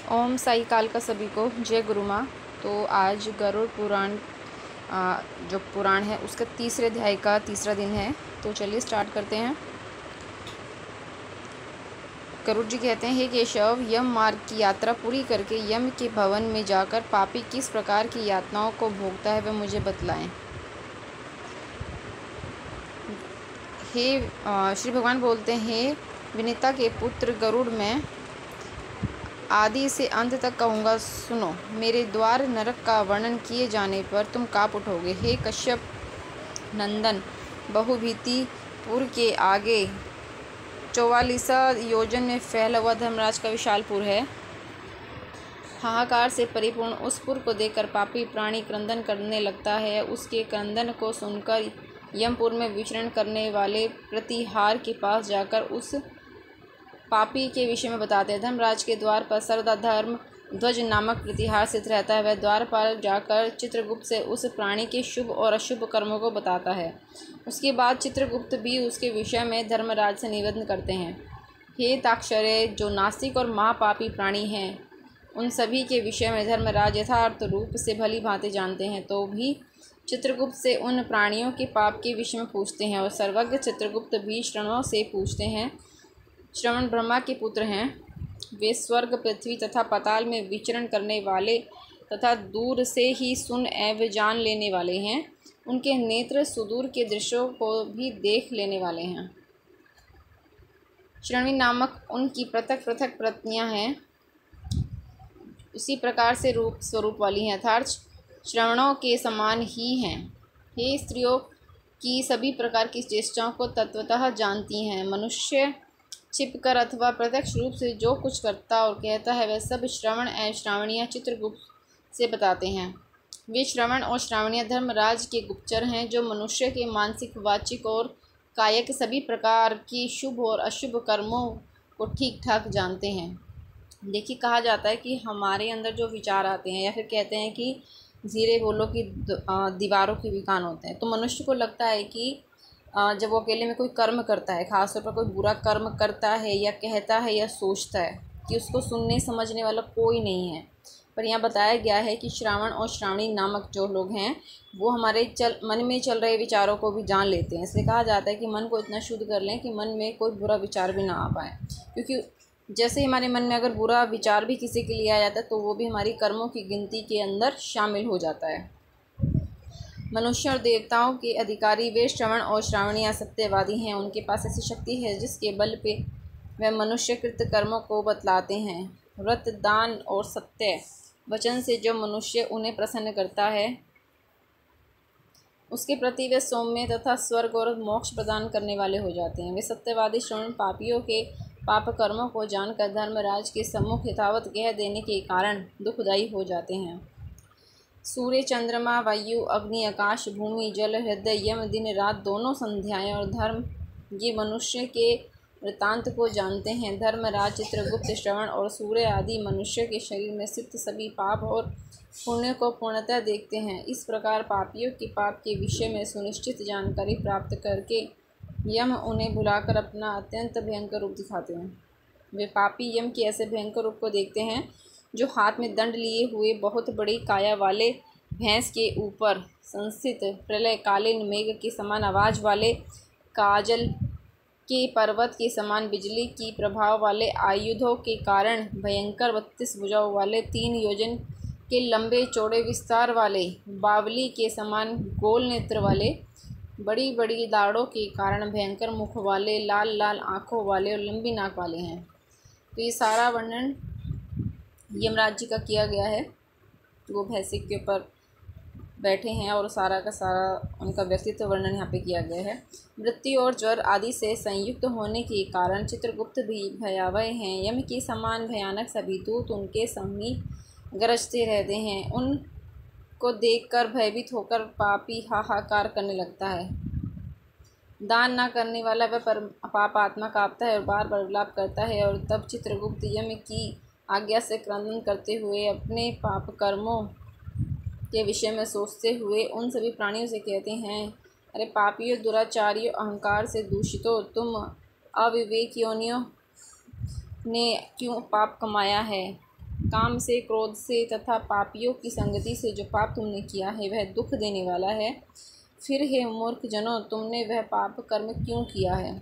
ओम साई काल का सभी को जय गुरु माँ। तो आज गरुड़ पुराण जो पुराण है उसका तीसरे अध्याय का तीसरा दिन है। तो चलिए स्टार्ट करते हैं। गरुड़ जी कहते हैं, हे केशव, यम मार्ग की यात्रा पूरी करके यम के भवन में जाकर पापी किस प्रकार की यातनाओं को भोगता है वह मुझे बतलाएं। हे श्री भगवान बोलते हैं, विनीता के पुत्र गरुड़, मैं आदि से अंत तक कहूँगा, सुनो। मेरे द्वार नरक का वर्णन किए जाने पर तुम काँप उठोगे। हे कश्यप नंदन, बहुभीतिपुर के आगे 44 योजन में फैला हुआ धर्मराज का विशालपुर है। हाहाकार से परिपूर्ण उस पुर को देखकर पापी प्राणी क्रंदन करने लगता है। उसके क्रंदन को सुनकर यमपुर में विचरण करने वाले प्रतिहार के पास जाकर उस पापी के विषय में बताते हैं। धर्मराज के द्वार पर सर्वदा धर्म ध्वज नामक प्रतिहार स्थित रहता है। वह द्वार पर जाकर चित्रगुप्त से उस प्राणी के शुभ और अशुभ कर्मों को बताता है। उसके बाद चित्रगुप्त भी उसके विषय में धर्मराज से निवेदन करते हैं। हे ताक्षर्य, जो नास्तिक और महापापी प्राणी हैं, उन सभी के विषय में धर्मराज यथार्थ रूप से भली भांति जानते हैं, तो भी चित्रगुप्त से उन प्राणियों के पाप के विषय में पूछते हैं। और सर्वज्ञ चित्रगुप्त भी श्रवणों से पूछते हैं। श्रवण ब्रह्मा के पुत्र हैं। वे स्वर्ग, पृथ्वी तथा पाताल में विचरण करने वाले तथा दूर से ही सुन एवं जान लेने वाले हैं। उनके नेत्र सुदूर के दृश्यों को भी देख लेने वाले हैं। श्रवणी नामक उनकी पृथक पृथक पत्नियां हैं, उसी प्रकार से रूप स्वरूप वाली हैं, अर्थात श्रवणों के समान ही हैं। हे स्त्रियों की सभी प्रकार की चेष्टाओं को तत्वतः जानती हैं। मनुष्य छिपकर अथवा प्रत्यक्ष रूप से जो कुछ करता और कहता है, वह सब श्रवण एवं श्रावणियाँ चित्रगुप्त से बताते हैं। वे श्रवण और श्रावणियाँ धर्मराज के गुप्तचर हैं, जो मनुष्य के मानसिक, वाचिक और कायिक सभी प्रकार की शुभ और अशुभ कर्मों को ठीक ठाक जानते हैं। देखिए, कहा जाता है कि हमारे अंदर जो विचार आते हैं, या फिर कहते हैं कि धीरे बोलो कि दीवारों के भी कान होते हैं। तो मनुष्य को लगता है कि जब वो अकेले में कोई कर्म करता है, ख़ासतौर पर कोई बुरा कर्म करता है या कहता है या सोचता है, कि उसको सुनने समझने वाला कोई नहीं है। पर यहाँ बताया गया है कि श्रावण और श्रावणी नामक जो लोग हैं, वो हमारे मन में चल रहे विचारों को भी जान लेते हैं। इसलिए कहा जाता है कि मन को इतना शुद्ध कर लें कि मन में कोई बुरा विचार भी ना आ पाए। क्योंकि जैसे ही हमारे मन में अगर बुरा विचार भी किसी के लिए आ जाता है, तो वो भी हमारी कर्मों की गिनती के अंदर शामिल हो जाता है। मनुष्य और देवताओं के अधिकारी वे श्रवण और श्रावणियाँ सत्यवादी हैं। उनके पास ऐसी शक्ति है जिसके बल पे वह मनुष्यकृत कर्मों को बतलाते हैं। व्रत, दान और सत्य वचन से जो मनुष्य उन्हें प्रसन्न करता है, उसके प्रति वे सौम्य तथा स्वर्ग और मोक्ष प्रदान करने वाले हो जाते हैं। वे सत्यवादी श्रवण पापियों के पाप कर्मों को जानकर धर्मराज के सम्मुख यथावत कह देने के कारण दुखदायी हो जाते हैं। सूर्य, चंद्रमा, वायु, अग्नि, आकाश, भूमि, जल, हृदय, यम, दिन रात दोनों संध्याएं और धर्म, ये मनुष्य के वृत्तांत को जानते हैं। धर्मराज चित्रगुप्त श्रवण और सूर्य आदि मनुष्य के शरीर में स्थित सभी पाप और पुण्य को पूर्णतः देखते हैं। इस प्रकार पापियों के पाप के विषय में सुनिश्चित जानकारी प्राप्त करके यम उन्हें बुलाकर अपना अत्यंत भयंकर रूप दिखाते हैं। वे पापी यम के ऐसे भयंकर रूप को देखते हैं, जो हाथ में दंड लिए हुए बहुत बड़ी काया वाले भैंस के ऊपर संस्थित प्रलयकालीन मेघ के समान आवाज़ वाले काजल के पर्वत के समान बिजली की प्रभाव वाले आयुधों के कारण भयंकर 32 भुजाओं वाले 3 योजन के लंबे चौड़े विस्तार वाले बावली के समान गोल नेत्र वाले बड़ी बड़ी दाढ़ों के कारण भयंकर मुख वाले लाल लाल आँखों वाले और लंबी नाक वाले हैं। तो ये सारा वर्णन यमराज जी का किया गया है। वो भैंसे के ऊपर बैठे हैं और सारा का सारा उनका व्यक्तित्व वर्णन यहाँ पे किया गया है। मृत्यु और ज्वर आदि से संयुक्त होने के कारण चित्रगुप्त भी भयावह हैं। यम के समान भयानक सभी दूत उनके समीप गरजते रहते हैं। उनको देखकर भयभीत होकर पापी हाहाकार करने लगता है। दान न करने वाला वह पाप आत्मा काँपता है और बार बार विलाप करता है। और तब चित्रगुप्त यम की आज्ञा से क्रंदन करते हुए अपने पाप कर्मों के विषय में सोचते हुए उन सभी प्राणियों से कहते हैं, अरे पापियों, दुराचारियों, अहंकार से दूषितों, तुम अविवेक योनियों ने क्यों पाप कमाया है। काम से, क्रोध से तथा पापियों की संगति से जो पाप तुमने किया है वह दुख देने वाला है। फिर हे मूर्ख जनों, तुमने वह पाप कर्म क्यों किया है?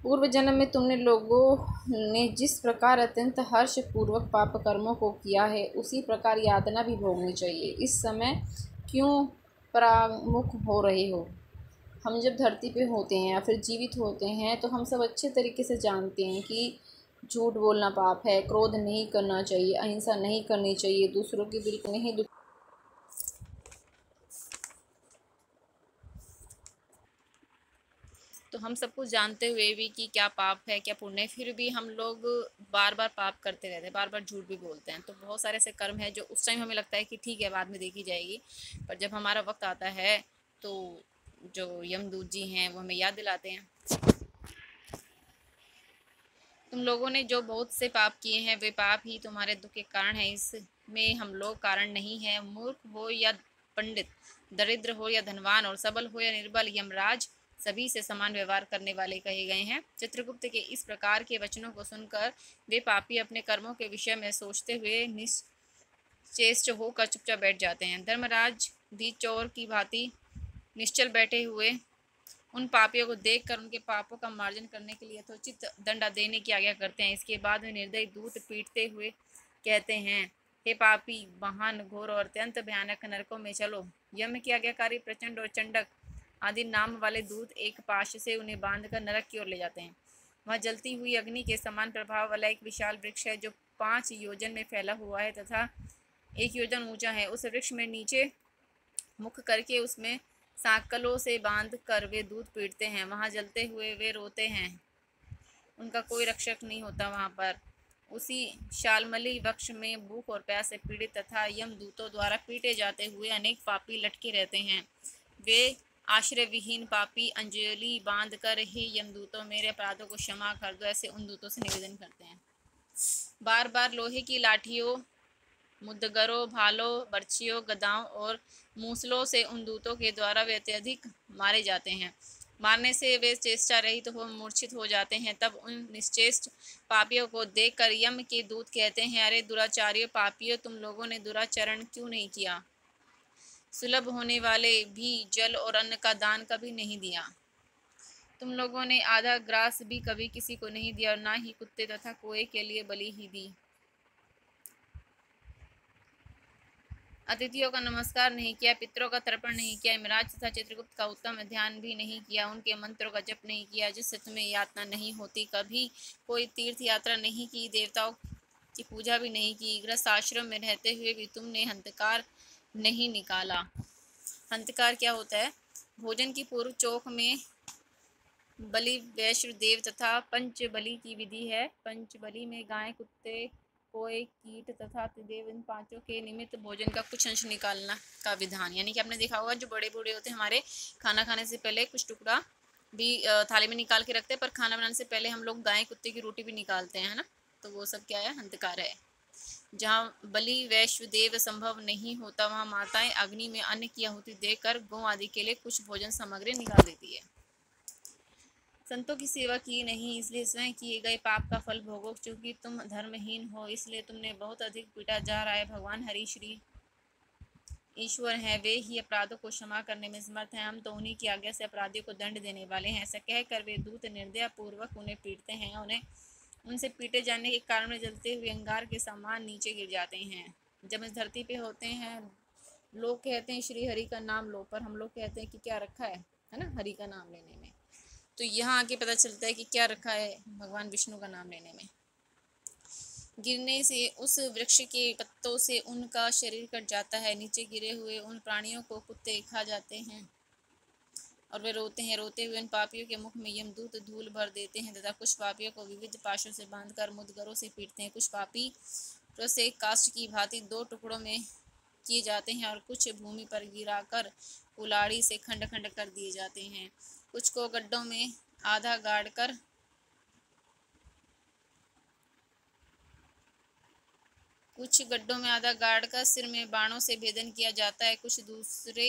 पूर्व जन्म में तुमने लोगों ने जिस प्रकार अत्यंत हर्ष पूर्वक पाप कर्मों को किया है, उसी प्रकार यातना भी भोगनी चाहिए। इस समय क्यों परामुख हो रहे हो? हम जब धरती पे होते हैं या फिर जीवित होते हैं तो हम सब अच्छे तरीके से जानते हैं कि झूठ बोलना पाप है, क्रोध नहीं करना चाहिए, अहिंसा नहीं करनी चाहिए, दूसरों की बिल्कुल नहीं तो हम सब कुछ जानते हुए भी कि क्या पाप है क्या पुण्य है, फिर भी हम लोग बार बार पाप करते रहते हैं, बार बार झूठ भी बोलते हैं। तो बहुत सारे ऐसे कर्म हैं जो उस टाइम हमें लगता है कि ठीक है बाद में देखी जाएगी, पर जब हमारा वक्त आता है तो जो यमदूत जी हैं वो हमें याद दिलाते हैं, तुम लोगों ने जो बहुत से पाप किए हैं वे पाप ही तुम्हारे दुख के कारण है। इसमें हम लोग कारण नहीं है। मूर्ख हो या पंडित, दरिद्र हो या धनवान, और सबल हो या निर्बल, यमराज सभी से समान व्यवहार करने वाले कहे गए हैं। चित्रगुप्त के इस प्रकार के वचनों को सुनकर वे पापी अपने कर्मों के विषय में सोचते हुए निश्चेष्ट होकर चुपचाप बैठ जाते हैं। धर्मराज भी चोर की भांति निश्चल बैठे हुए उन पापियों को देखकर उनके पापों का मार्जन करने के लिए यथोचित दंडा देने की आज्ञा करते हैं। इसके बाद वे निर्दयी दूत पीटते हुए कहते हैं, हे पापी, महान, घोर और अत्यंत भयानक नरकों में चलो। यम के आज्ञाकारी प्रचंड और चंडक आदि नाम वाले दूत एक पाश से उन्हें बांधकर नरक की ओर ले जाते हैं। वह जलती हुई अग्नि के समान प्रभाव वाला एक विशाल वृक्ष है जो 5 योजन में फैला हुआ है तथा 1 योजन ऊंचा है। उस वृक्ष में नीचे मुख करके उसमें सांकलों से बांध कर वे दूध पीटते हैं। वहाँ जलते हुए वे रोते हैं, उनका कोई रक्षक नहीं होता। वहाँ पर उसी शालमली वृक्ष में भूख और प्यास से पीड़ित तथा यमदूतों द्वारा पीटे जाते हुए अनेक पापी लटके रहते हैं। वे आश्रय विहीन पापी अंजलि बांध कर, हे यमदूतों, मेरे अपराधों को क्षमा कर दो, ऐसे उन दूतों से निवेदन करते हैं। बार बार लोहे की लाठियों, मुद्गरों, भालों, बर्छियों, गदाओं और मूसलों से उन दूतों के द्वारा वे अत्यधिक मारे जाते हैं। मारने से वे चेष्टा रहित हो मूर्छित हो जाते हैं। तब उन निश्चेष्ट पापियों को देखकर यम के दूत कहते हैं, अरे दुराचारियों, पापियों, तुम लोगों ने दुराचरण क्यों नहीं किया? सुलभ होने वाले भी जल और अन्न का दान कभी नहीं दिया। तुम लोगों ने आधा ग्रास भी कभी किसी को नहीं दिया और ना ही कुत्ते तथा कोए के लिए बलि ही दी। अतिथियों का नमस्कार नहीं किया, पितरों का तर्पण नहीं किया, यमराज तथा चित्रगुप्त का उत्तम ध्यान भी नहीं किया, उनके मंत्रों का जप नहीं किया जिससे तुम्हें यातना नहीं होती, कभी कोई तीर्थ यात्रा नहीं की, देवताओं की पूजा भी नहीं की, गृहस्थ आश्रम में रहते हुए भी तुमने हंतकार नहीं निकाला। हंतकार क्या होता है? भोजन की पूर्व चौक में बलि, वैश्व, देव तथा पंचबलि की विधि है। पंचबलि में गाय, कुत्ते, कोए, कीट तथा त्रिदेव, इन पांचों के निमित्त भोजन का कुछ अंश निकालना का विधान। यानी कि आपने देखा होगा जो बड़े बूढ़े होते हैं हमारे, खाना खाने से पहले कुछ टुकड़ा भी थाली में निकाल के रखते हैं, पर खाना बनाने से पहले हम लोग गाय कुत्ते की रोटी भी निकालते हैं, है ना। तो वो सब क्या है? हंतकार है। जहाँ बलि, वैश्व, देव संभव नहीं होता वहाँ माताएं अग्नि में अन्न की आहुति देकर गौ आदि के लिए कुछ भोजन सामग्री निकाल देती है। संतों की सेवा की नहीं, इसलिए स्वयं किए गए पाप का फल भोगो। क्योंकि तुम धर्महीन हो इसलिए तुमने बहुत अधिक पीटा जा रहा है। भगवान हरि श्री ईश्वर हैं, वे ही अपराधों को क्षमा करने में समर्थ हैं। हम तो उन्हीं की आज्ञा से अपराधियों को दंड देने वाले हैं। ऐसा कहकर वे दूत निर्दया पूर्वक उन्हें पीटते हैं। उन्हें उनसे पीटे जाने के कारण में जलते हुए अंगार के समान नीचे गिर जाते हैं। जब इस धरती पे होते हैं लोग कहते हैं श्री हरि का नाम लो, पर हम लोग कहते हैं कि क्या रखा है ना, हरि का नाम लेने में। तो यहाँ आके पता चलता है कि क्या रखा है भगवान विष्णु का नाम लेने में। गिरने से उस वृक्ष के पत्तों से उनका शरीर कट जाता है। नीचे गिरे हुए उन प्राणियों को कुत्ते खा जाते हैं और वे रोते हैं। रोते हुए उन पापियों के मुख में यमदूत धूल भर देते हैं तथा कुछ पापियों को विविध पाशों से बांधकर मुद्गरों से पीटते हैं। कुछ पापी से काष्ठ की भांति 2 टुकड़ों में किए जाते हैं और कुछ भूमि पर गिराकर कुल्हाड़ी से खंड खंड कर दिए जाते हैं। कुछ को गड्ढों में आधा गाड़कर सिर में बाणों से भेदन किया जाता है। कुछ दूसरे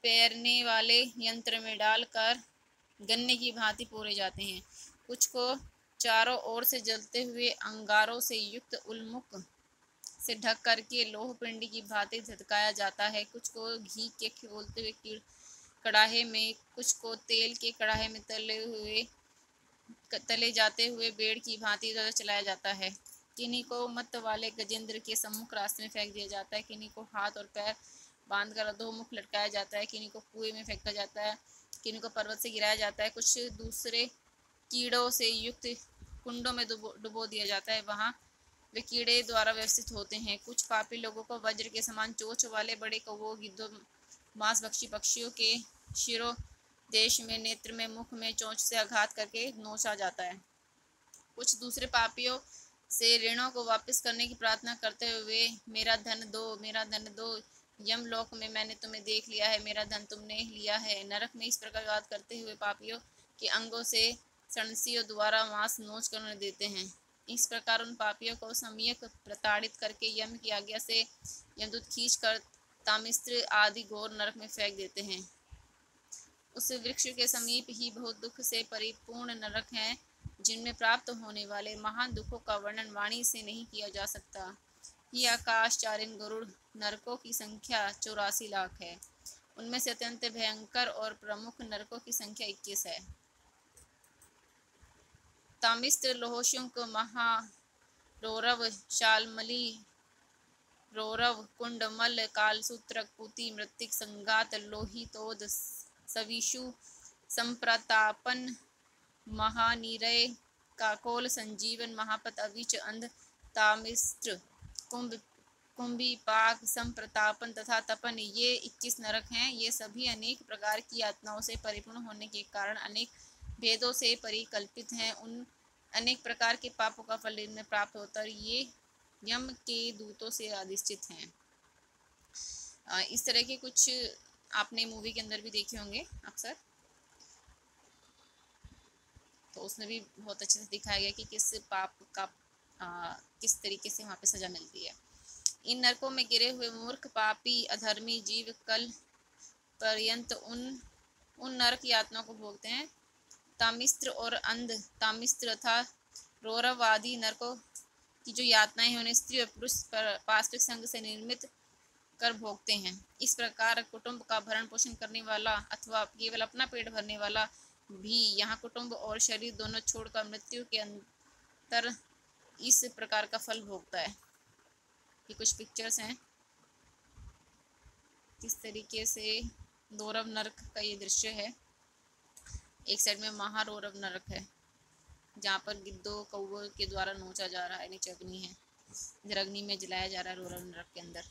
पैरने वाले यंत्र में डालकर गन्ने की भांति पोरे जाते हैं। कुछ को चारों ओर से जलते हुए अंगारों से युक्त उल्मुख से ढक करके लोह पिंडी की भांति झटकाया जाता है। कुछ को घी के खौलते हुए कड़ाहे में, कुछ को तेल के कड़ाहे में तले जाते हुए बेड़ की भांति इधर चलाया जाता है। किन्हीं को मत वाले गजेंद्र के सम्मुख रास्ते में फेंक दिया जाता है, किन्हीं को हाथ और पैर बांधकर अधोमुख लटकाया जाता है, किन्हीं को कुएं में फेंका जाता है, किन्हीं को पर्वत से गिराया जाता है, कुछ दूसरे कीड़ों से युक्त कुंडों में डुबो दिया जाता है, वहाँ वे कीड़े द्वारा व्यवस्थित होते हैं। कुछ पापी लोगों को वज्र के समान चोंच वाले बड़े कौवों, गिद्धों, मांसभक्षी पक्षियों के शिरो देश में, नेत्र में, मुख में चोंच से आघात करके नोचा जाता है। कुछ दूसरे पापियों से ऋणों को वापस करने की प्रार्थना करते हुए मेरा धन दो, मेरा धन दो, यमलोक में मैंने तुम्हें देख लिया है, मेरा धन तुमने लिया है। नरक में इस प्रकार बात करते हुए पापियों के अंगों से सणसियों द्वारा मांस नोच कर उन्हें देते हैं। इस प्रकार उन पापियों को सम्यक प्रताड़ित करके यम की आज्ञा से यमदूत खींच कर तामिस्त्र आदि घोर नरक में फेंक देते हैं। उस वृक्ष के समीप ही बहुत दुख से परिपूर्ण नरक हैं, जिनमें प्राप्त होने वाले महान दुखों का वर्णन वाणी से नहीं किया जा सकता। ये आकाशचारिन गरुड़ नरकों की संख्या 84 लाख है। उनमें से अत्यंत भयंकर और प्रमुख नरकों की संख्या 21 है। तामिस्त्र, लोहशुंक, महारौरव, शालमली, रौरव, कुंडमल, कालसूत्रक, पूति, मृत्तिक, संघात, लोहितोद, सविशु, संप्रतापन, महानिरय, काकोल, संजीवन, महापत, अविच, अंध, तामिस्त्र, कुंभिपाक, संप्रतापन तथा तपन, ये 21 नरक हैं। ये सभी अनेक प्रकार की यातनाओं से परिपूर्ण होने के कारण अनेक भेदों से परिकल्पित हैं। उन अनेक प्रकार के पापों का फल इनमें प्राप्त होता है। ये यम के दूतों से अधिष्ठित हैं। इस तरह के कुछ आपने मूवी के अंदर भी देखे होंगे अक्सर, तो उसमें भी बहुत अच्छे से दिखाया गया कि किस पाप का किस तरीके से वहाँ पे सजा मिलती है। इन नरकों में गिरे हुए मूर्ख, पापी, अधर्मी जीव कल पर्यंत उन नरक यातनाओं को भोगते हैं। तामिस्त्र और अंध तामिस्त्र तथा रौरव आदि नरकों की जो यातनाएं हैं उन्हें स्त्री और पुरुष पाशविक संग से निर्मित कर भोगते हैं। इस प्रकार कुटुंब का भरण पोषण करने वाला अथवा केवल अपना पेट भरने वाला भी यहाँ कुटुंब और शरीर दोनों छोड़कर मृत्यु के अंतर इस प्रकार का फल भोगता है। ये कुछ पिक्चर्स हैं किस तरीके से रौरव नरक का ये दृश्य है। एक साइड में महारौरव नरक है जहाँ पर गिद्धों कौवों के द्वारा नोचा जा रहा है, नीचे अग्नि है, इधर अग्नि में जलाया जा रहा है रौरव नरक के अंदर।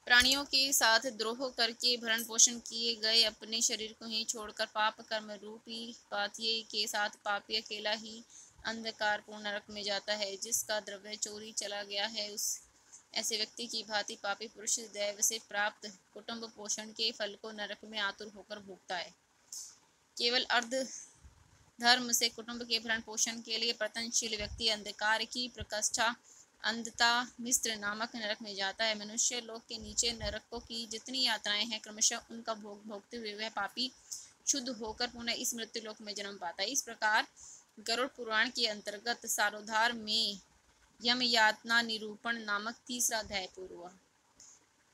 प्राणियों के साथ द्रोह करके भरण पोषण किए गए अपने शरीर को ही छोड़कर पाप कर्म रूपी पाथिये के साथ पापी अकेला ही अंधकारपूर्ण नरक में जाता है। जिसका द्रव्य चोरी चला गया है, उस ऐसे व्यक्ति की भांति पापी पुरुष दैव से प्राप्त कुटुंब पोषण के फल को नरक में आतुर होकर भोगता है। केवल अर्ध धर्म से कुटुंब के भरण पोषण के लिए प्रयत्नशील व्यक्ति अंधकार की प्रकष्ठा अंधता मिस्र नामक नरक में जाता है। मनुष्य लोक के नीचे नरकों की जितनी यात्राएं हैं, क्रमशः उनका भोग भोगते हुए वह पापी शुद्ध होकर पुनः इस मृत्यु लोक में जन्म पाता है। इस प्रकार गरुड़ पुराण के अंतर्गत सारोद्धार में यम यातना निरूपण नामक तीसरा अध्याय पूरा हुआ।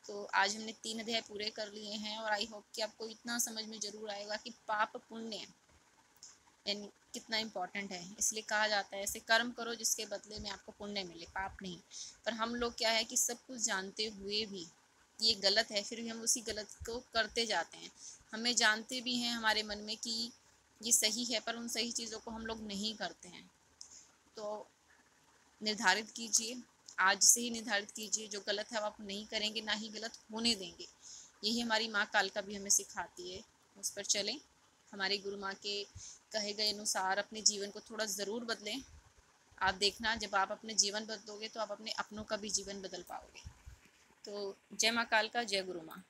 तो आज हमने 3 अध्याय पूरे कर लिए हैं और आई होप कि आपको इतना समझ में जरूर आएगा कि पाप पुण्य यानी कितना इम्पोर्टेंट है। इसलिए कहा जाता है ऐसे कर्म करो जिसके बदले में आपको पुण्य मिले, पाप नहीं। पर हम लोग क्या है कि सब कुछ जानते हुए भी ये गलत है, फिर भी हम उसी गलत को करते जाते हैं। हमें जानते भी हैं हमारे मन में कि ये सही है, पर उन सही चीज़ों को हम लोग नहीं करते हैं। तो निर्धारित कीजिए, आज से ही निर्धारित कीजिए जो गलत है वो आप नहीं करेंगे, ना ही गलत होने देंगे। यही हमारी माँ कालका भी हमें सिखाती है, उस पर चलें। हमारी गुरु माँ के कहे गए अनुसार अपने जीवन को थोड़ा ज़रूर बदलें। आप देखना जब आप अपने जीवन बदलोगे तो आप अपने अपनों का भी जीवन बदल पाओगे। तो जय माँ कालका, जय गुरु माँ।